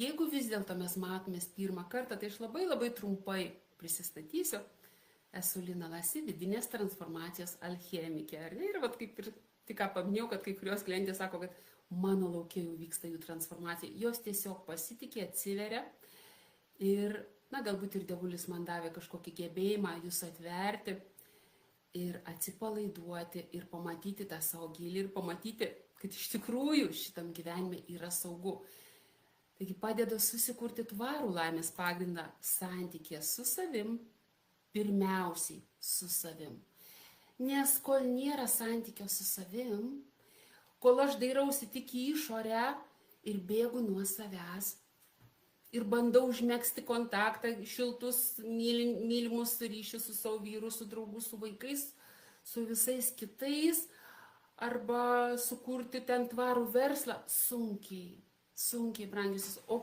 Jeigu vis dėlto mes matomės pirmą kartą, tai aš labai trumpai prisistatysiu. Esu Lina Lasi, vidinės transformacijos alchemikė. Ir vat kaip ir tik ką paminėjau, kad kai kurios klientės sako, kad mano laukia jau vyksta jų transformacija. Jos tiesiog pasitikė, atsiveria ir, galbūt ir dievulis man davė kažkokį gebėjimą jūs atverti ir atsipalaiduoti ir pamatyti tą savo gilį ir pamatyti, kad iš tikrųjų šitam gyvenime yra saugu. Taigi padeda susikurti tvarų laimės pagrindą santykė su savim, pirmiausiai su savim. Nes kol nėra santykio su savim, kol aš dairausi tik į išorę ir bėgu nuo savęs ir bandau užmegzti kontaktą, šiltus, mylimus ryšius su savo vyru, su draugu, su vaikais, su visais kitais, arba sukurti ten tvarų verslą, sunkiai, brangiusis. O